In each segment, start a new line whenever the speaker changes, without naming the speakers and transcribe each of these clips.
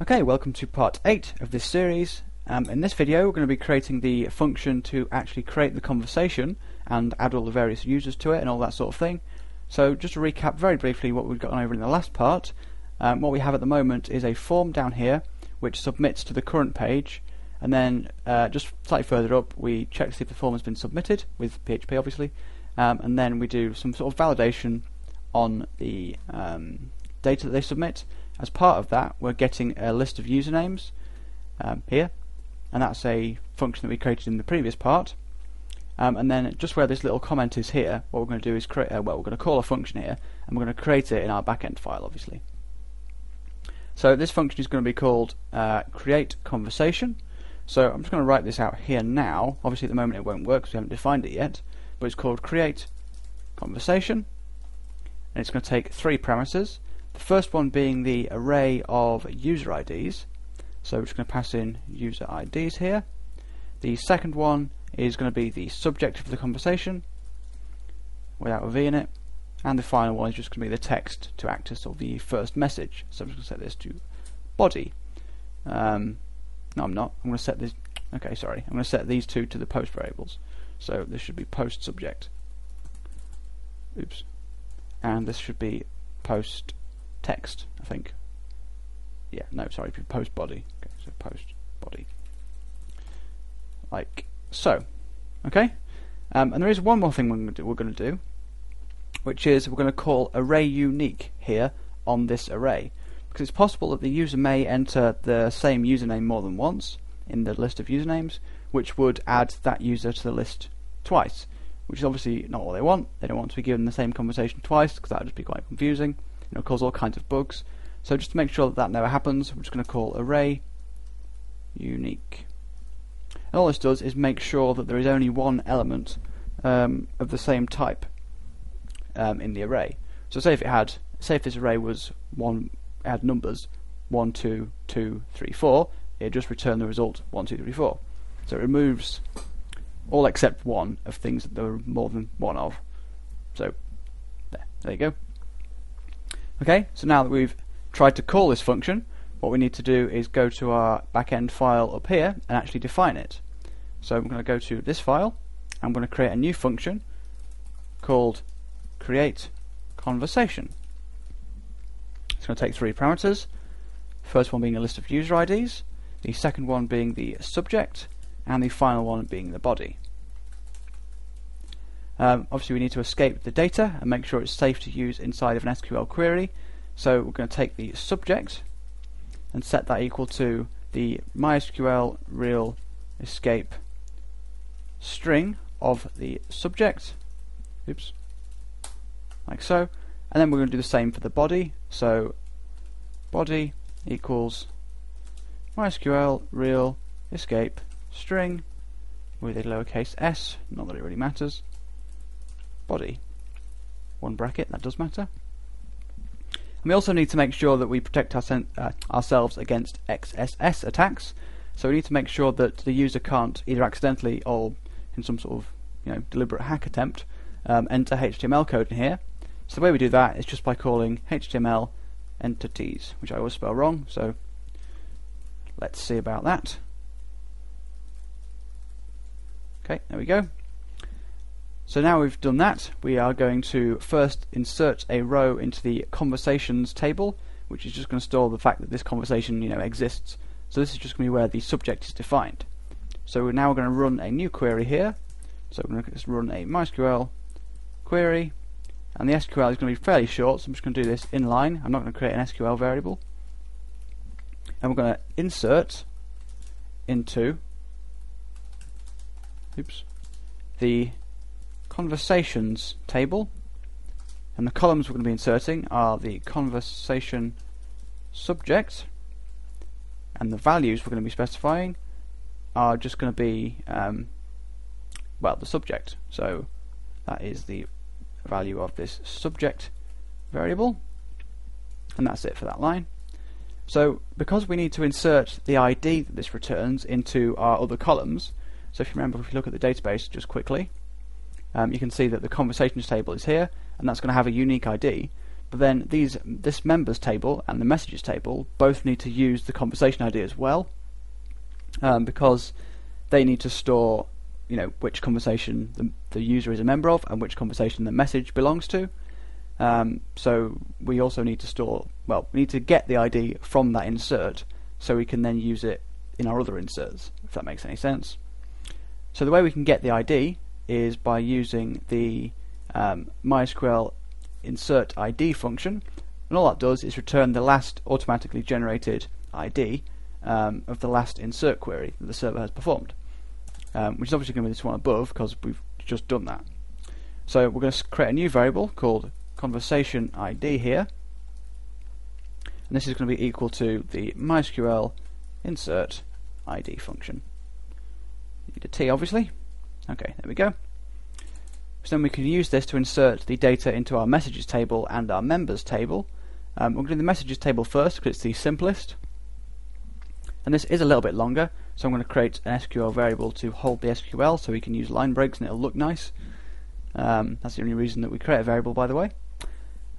Okay, welcome to part 8 of this series. In this video we're going to be creating the function to actually create the conversation and add all the various users to it and all that sort of thing. So just to recap very briefly what we've gone over in the last part, what we have at the moment is a form down here which submits to the current page, and then just slightly further up we check to see if the form has been submitted with PHP obviously, and then we do some sort of validation on the data that they submit. As part of that, we're getting a list of usernames here, and that's a function that we created in the previous part. And then just where this little comment is here, what we're going to do is create. We're going to call a function here, and we're going to create it in our backend file, obviously. So this function is going to be called create conversation. So I'm just going to write this out here now. Obviously, at the moment it won't work because we haven't defined it yet, but it's called create conversation, and it's going to take 3 parameters. The first one being the array of user IDs, so we're just going to pass in user IDs here. The second one is going to be the subject of the conversation without a V in it, and the final one is just going to be the text to act as sort of the first message. So I'm just going to set this to body. No, I'm not. I'm going to set this. Okay, sorry. I'm going to set these two to the post variables. So this should be post subject. Oops. And this should be post text, I think. Yeah, no, sorry, post body. Okay, so post body. Like so. Okay? And there is one more thing we're going to do, which is we're going to call array unique here on this array. Because it's possible that the user may enter the same username more than once in the list of usernames, which would add that user to the list twice, which is obviously not what they want. They don't want to be given the same conversation twice, because that would just be quite confusing. It'll cause all kinds of bugs. So just to make sure that that never happens, we're just going to call array unique. And all this does is make sure that there is only one element of the same type in the array. So say if this array was had numbers 1, 2, 2, 3, 4, it just return the result 1, 2, 3, 4. So it removes all except one of things that there are more than one of. So there you go. Okay, so now that we've tried to call this function, what we need to do is go to our backend file up here and actually define it. So I'm going to go to this file. I'm going to create a new function called create conversation. It's going to take 3 parameters. First one being a list of user IDs, the second one being the subject, and the final one being the body. Obviously we need to escape the data and make sure it's safe to use inside of an SQL query. So we're going to take the subject and set that equal to the MySQL real escape string of the subject. Oops. Like so. And then we're going to do the same for the body. So body equals MySQL real escape string with a lowercase s, not that it really matters. Body. 1 bracket, that does matter. And we also need to make sure that we protect ourselves against XSS attacks. So we need to make sure that the user can't either accidentally or in some sort of deliberate hack attempt enter HTML code in here. So the way we do that is just by calling HTML entities, which I always spell wrong. So let's see about that. Okay, there we go. So now we've done that, we are going to first insert a row into the conversations table, which is just going to store the fact that this conversation exists. So this is just going to be where the subject is defined. So we're now going to run a new query here. So we're going to run a MySQL query, and the SQL is going to be fairly short, so I'm just going to do this inline. I'm not going to create an SQL variable. And we're going to insert into the conversations table, and the columns we're going to be inserting are the conversation subject, and the values we're going to be specifying are just going to be the subject. So that is the value of this subject variable, and that's it for that line. So because we need to insert the ID that this returns into our other columns, so if you remember, if you look at the database just quickly, you can see that the conversations table is here, and that's going to have a unique ID. But then this members table and the messages table both need to use the conversation ID as well, because they need to store, which conversation the user is a member of and which conversation the message belongs to. So we also need to store, we need to get the ID from that insert so we can then use it in our other inserts, if that makes any sense. So the way we can get the ID is by using the MySQL insert ID function, and all that does is return the last automatically generated ID of the last insert query that the server has performed, which is obviously going to be this one above because we've just done that. So we're going to create a new variable called conversation ID here, and this is going to be equal to the MySQL insert ID function. Need a T, obviously. Okay, there we go. So then we can use this to insert the data into our messages table and our members table. We're going to do the messages table first because it's the simplest, and this is a little bit longer, so I'm going to create an SQL variable to hold the SQL so we can use line breaks and it'll look nice. That's the only reason that we create a variable, by the way.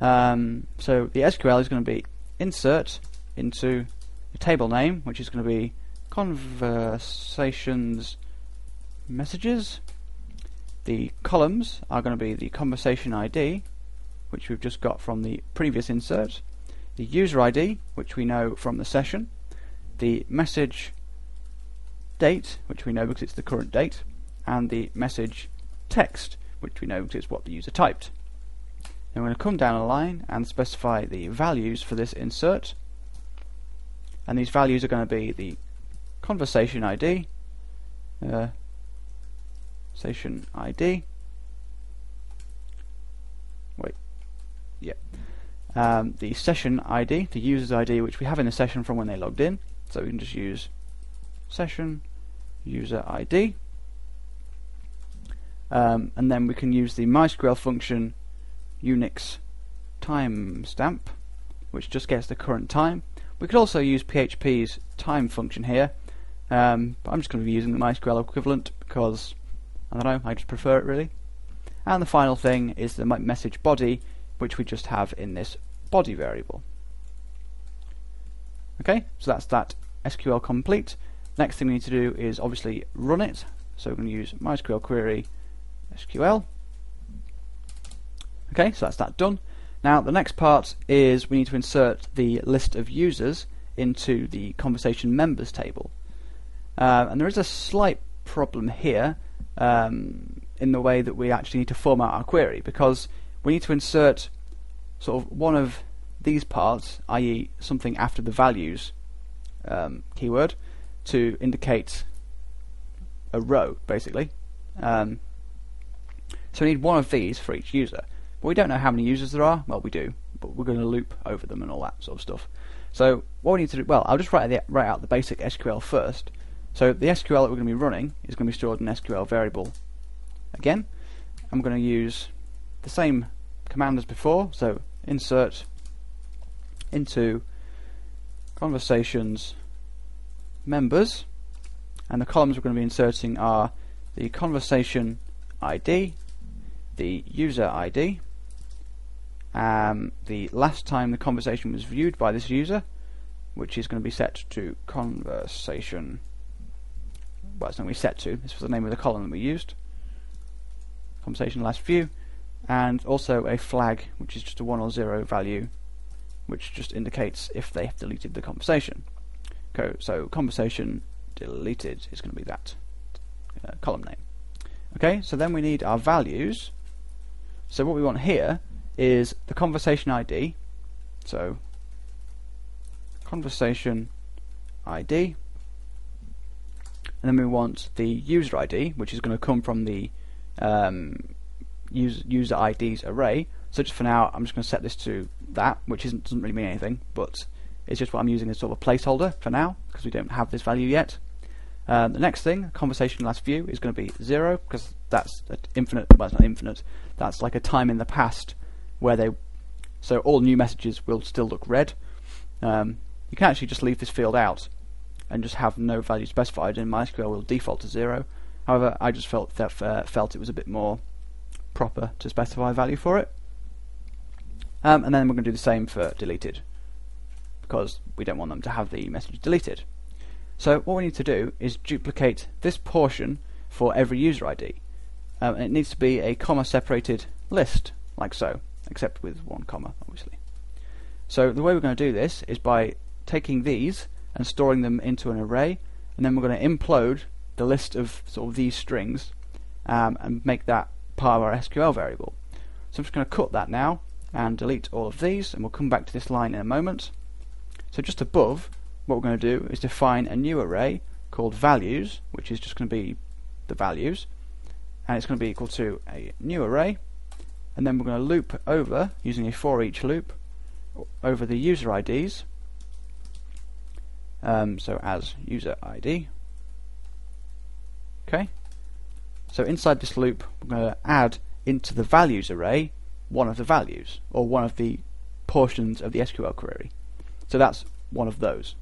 So the SQL is going to be insert into the table name, which is going to be conversations messages. The columns are going to be the conversation ID, which we've just got from the previous insert, the user ID, which we know from the session, the message date, which we know because it's the current date, and the message text, which we know because it's what the user typed. Then we're going to come down a line and specify the values for this insert, and these values are going to be the conversation ID, session ID, the session ID, the user's ID, which we have in the session from when they logged in, so we can just use session user ID, and then we can use the MySQL function Unix timestamp, which just gets the current time. We could also use PHP's time function here, but I'm just going to be using the MySQL equivalent because I don't know, I just prefer it really. And the final thing is the message body, which we just have in this body variable. Okay, so that's that SQL complete. Next thing we need to do is obviously run it. So we're going to use MySQL query SQL. Okay, so that's that done. Now the next part is we need to insert the list of users into the conversation members table. And there is a slight problem here in the way that we actually need to format our query, because we need to insert sort of one of these parts, i.e. something after the values keyword, to indicate a row, basically. So we need one of these for each user. But we don't know how many users there are. Well, we do, but we're going to loop over them and all that sort of stuff. So what we need to do, well, I'll just write out the basic SQL first. So the SQL that we're going to be running is going to be stored in an SQL variable again. I'm going to use the same command as before, so insert into conversations members, and the columns we're going to be inserting are the conversation ID, the user ID, the last time the conversation was viewed by this user, which is going to be set to conversation. Well, it's not going to be set to. This was the name of the column that we used. Conversation last view, and also a flag, which is just a 1 or 0 value, which just indicates if they have deleted the conversation. So conversation deleted is going to be that column name. Okay, so then we need our values. So what we want here is the conversation ID. So conversation ID, and then we want the user ID, which is going to come from the user IDs array. So just for now, I'm just going to set this to that, which doesn't really mean anything, but it's just what I'm using as sort of a placeholder for now, because we don't have this value yet. The next thing, conversation last view, is going to be 0, because that's infinite. Well, it's not infinite. That's like a time in the past where so all new messages will still look red. You can actually just leave this field out and just have no value specified, and MySQL will default to 0. However, I just felt it was a bit more proper to specify a value for it. and then we're going to do the same for deleted, because we don't want them to have the message deleted. So what we need to do is duplicate this portion for every user ID. And it needs to be a comma separated list, like so, except with one comma, obviously. So the way we're going to do this is by taking these and storing them into an array, and then we're going to implode the list of sort of these strings and make that part of our SQL variable. So I'm just going to cut that now and delete all of these, and we'll come back to this line in a moment. So just above, what we're going to do is define a new array called values, which is just going to be the values, and it's going to be equal to a new array, and then we're going to loop over, using a for each loop, over the user IDs, so as user ID. Okay, so inside this loop we're going to add into the values array one of the values, or one of the portions of the SQL query. So that's one of those.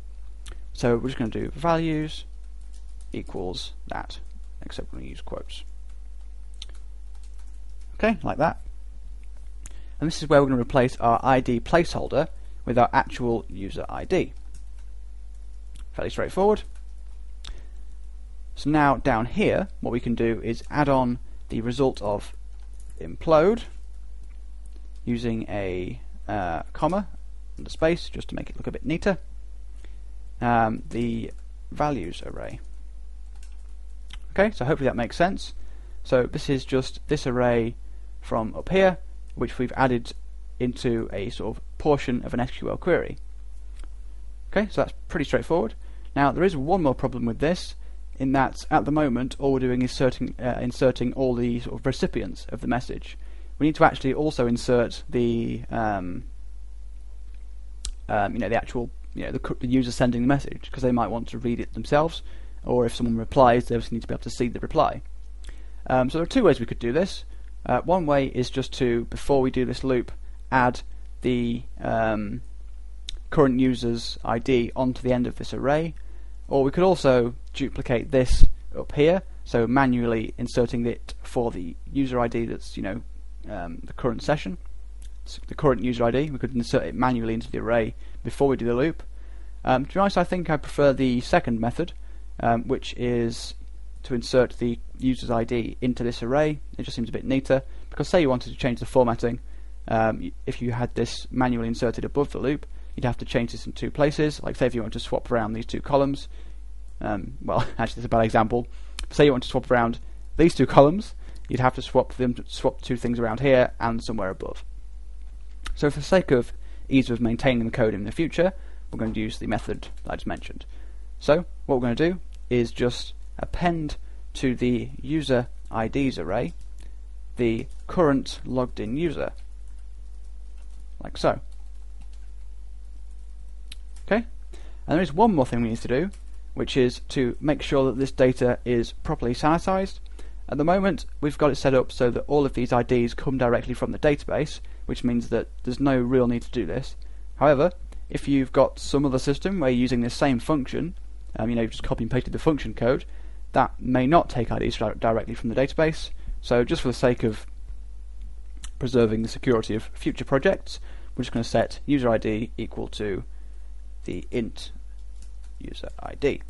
So we're just going to do values equals that, except we're going to use quotes. Okay, like that. And this is where we're going to replace our ID placeholder with our actual user ID. Fairly straightforward. So now down here, what we can do is add on the result of implode using a comma and a space just to make it look a bit neater. The values array. Okay, so hopefully that makes sense. So this is just this array from up here, which we've added into a sort of portion of an SQL query. Okay, so that's pretty straightforward. Now there is one more problem with this, in that at the moment all we're doing is inserting all the sort of recipients of the message. We need to actually also insert the the actual the user sending the message, because they might want to read it themselves, or if someone replies they also need to be able to see the reply. So there are two ways we could do this. One way is just to, before we do this loop, add the current user's ID onto the end of this array, or we could also duplicate this up here, so manually inserting it for the user ID that's the current session, the current user ID. We could insert it manually into the array before we do the loop. To be honest, I think I prefer the second method, which is to insert the user's ID into this array. It just seems a bit neater, because say you wanted to change the formatting, if you had this manually inserted above the loop, you'd have to change this in two places. Like say if you want to swap around these two columns, well actually it's a bad example, say you want to swap around these two columns, you'd have to swap two things around here and somewhere above. So for the sake of ease of maintaining the code in the future, we're going to use the method that I just mentioned. So what we're going to do is just append to the user IDs array the current logged in user, like so. Okay, and there is one more thing we need to do, which is to make sure that this data is properly sanitized. At the moment we've got it set up so that all of these IDs come directly from the database, which means that there's no real need to do this. However, if you've got some other system where you're using this same function, you've just copy and pasted the function code, that may not take IDs directly from the database. So just for the sake of preserving the security of future projects, we're just going to set user ID equal to the int user ID.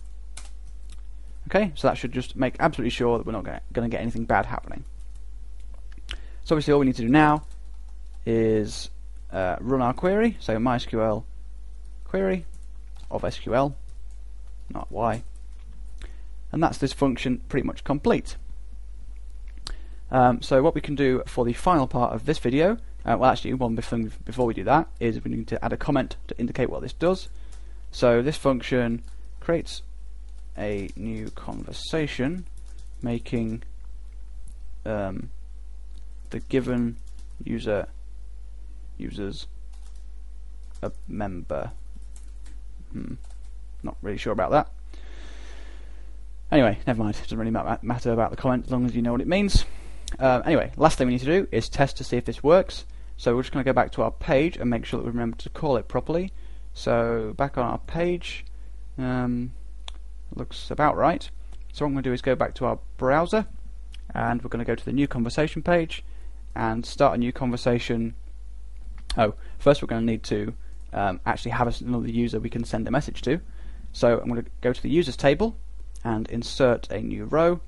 Okay, so that should just make absolutely sure that we're not going to get anything bad happening. So obviously all we need to do now is run our query, so MySQL query of SQL, not Y, and that's this function pretty much complete. So what we can do for the final part of this video, well actually one thing before we do that is we need to add a comment to indicate what this does. So this function creates a new conversation making the given users a member. Not really sure about that. Anyway, never mind, it doesn't really matter about the comment as long as you know what it means. Anyway, last thing we need to do is test to see if this works. So we're just going to go back to our page and make sure that we remember to call it properly. So back on our page, looks about right. So what I'm going to do is go back to our browser, and we're going to go to the new conversation page and start a new conversation Oh, first we're going to need to actually have another user we can send a message to. So I'm going to go to the users table and insert a new row,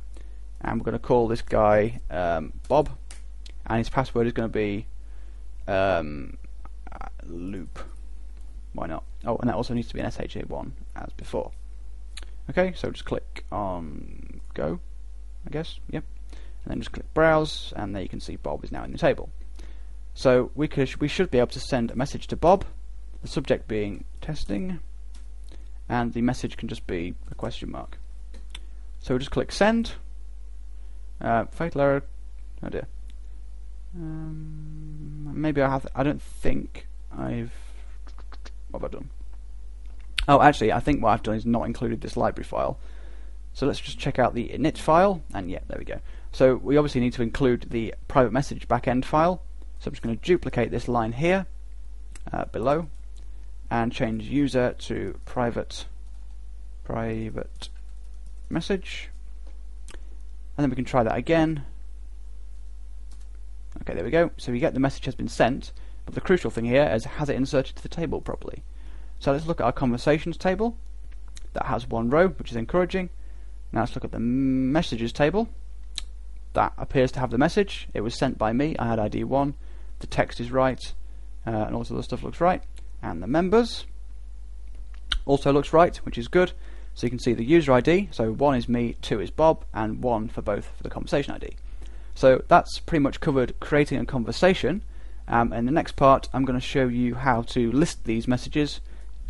and we're going to call this guy Bob, and his password is going to be loop. Why not? Oh, and that also needs to be an SHA1 as before. Okay, so just click on go, I guess, yep, and then just click browse, and there you can see Bob is now in the table. So we should be able to send a message to Bob, the subject being testing, and the message can just be a question mark. So we'll just click send. Fatal error. Oh dear. Maybe I don't think I've. What have I done? Oh, actually, I think what I've done is not included this library file. So let's just check out the init file, and yeah, there we go. So we obviously need to include the private message backend file. So I'm just going to duplicate this line here below and change user to private message, and then we can try that again. Okay, there we go. So you get the message has been sent, but the crucial thing here is has it inserted to the table properly. So let's look at our conversations table. That has one row, which is encouraging. Now let's look at the messages table. That appears to have the message. It was sent by me. I had ID 1. The text is right, and all the other stuff looks right. And the members also looks right, which is good. So you can see the user ID. So 1 is me, 2 is Bob, and 1 for both for the conversation ID. So that's pretty much covered creating a conversation. In the next part, I'm going to show you how to list these messages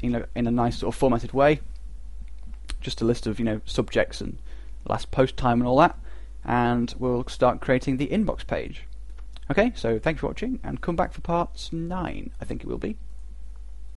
in a nice sort of formatted way. Just a list of subjects and last post time and all that. And we'll start creating the inbox page. Okay, so thanks for watching, and come back for parts 9, I think it will be.